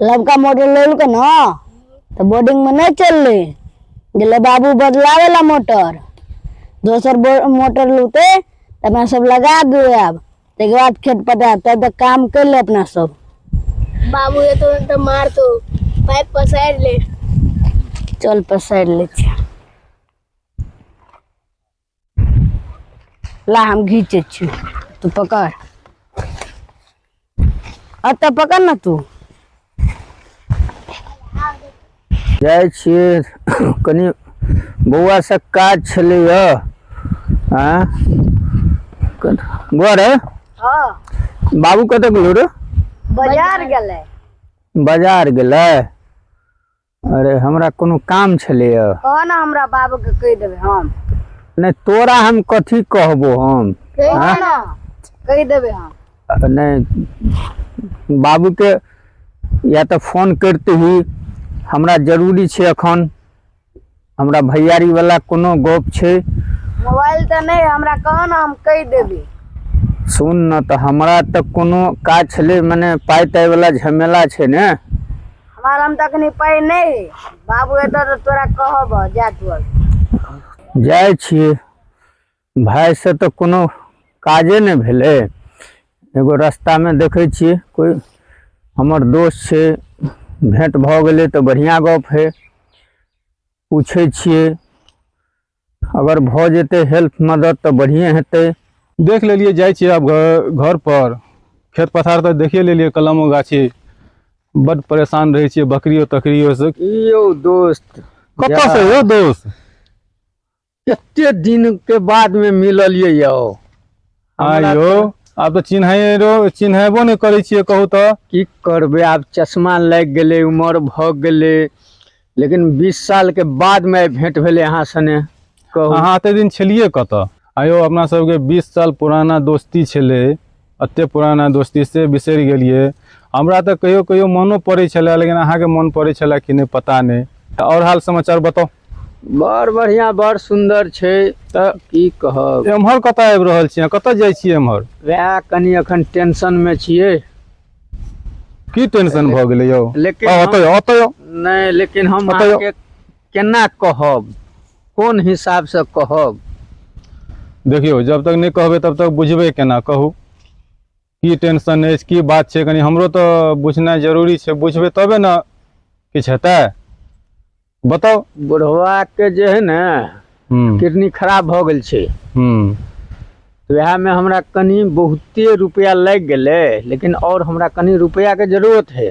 लबका motor ले के ना तो बोर्डिंग में नहीं चल रही जले बाबू बदलावेला मोटर दोसर मोटर लूटे तो अपना सब लगा दिए अब के बाद खेत पटा तब तक काम कर ले अपना सब। बाबू ये तो मार तो पाइप पसार ले। चल पसार ले ला हम घीचे छी तू पकड़ अब पकड़ ना तू जाय छियै कनी बौआ से काज छलै गोर हां बाबू कतऽ गेलो रे? बाजार गेलै। बाजार गेलै? अरे हमरा कोनो काम छलै कह ना हमरा बाबू के कह देबे हम। नहीं तोरा हम कथी कहबो हम कह ना कह देबे हम। नहीं बाबू के या तो फोन करते ही हमरा जरूरी छे अखन हमरा भैयारी वाला कोनो गप छे। मोबाइल तो नहीं हमरा कह ना हम कह देबे। सुन न तो हमरा तो कोनो काज छले माने पाई ताई वाला झमेला छे ने हमारा हम तक नहीं पाई नहीं बाबू एतो तो तोरा कहब जा तू जाय छिए भाई से तो कोनो काजे ने भेले एगो रास्ता में देखे छिए कोई हमर दोस्त छे भेंट भ गेले तो बढ़िया गप है पूछे छिए अगर भ जेते हेल्प मदद तो बढ़िया हेते। देख लेलिए जाय छिए अब घर पर खेत पथार तो देखिए लेलिए कलमो गाछी बड़ परेशान रहे छिए बकरियों तकरियों से। यो दोस्त कत से यो दोस्त कितने दिन के बाद में मिललिए यो आयो आप तो चिन्हेबो नहीं करे छिए कहू तो की करबे आब चश्मा लग गेले उम्र भ गेले लेकिन 20 साल के बाद में भेंट भेले यहाँ सने कहू अहाँ एते दिन छलिए कत आयो अपना सबके 20 साल पुराना दोस्ती छले अते पुराना दोस्ती से बिसर गेलिए हमरा तो कहियो कहियो मनो पड़े छले लेकिन अहाँ के मन पड़े छले कि नहीं पता नहीं। और हाल समाचार बताओ? बड़ बढ़िया बड़ सुंदर छे त की कहब। एम्हर कत आबि रहल छी कत जाय छी एम्हर? वह कनी अखन टेंशन में छिए। की टेंशन भ गेले यो? लेकिन नहीं लेकिन हम के केना कहब कौन हिसाब से कहब? देखियो जब तक नहीं कहबे तब तक बुझबे केना कहू की टेंशन है की बात छे कनी हमरो तो बुझना जरूरी छे बुझबे तबे ना किछ हेतै बताओ। बुढ़वा के जे है ना किडनी खराब हो गेल छे तो वह में हमरा कनी बहुते रुपया लग गेले लेकिन और हमरा कनी रुपया के जरूरत है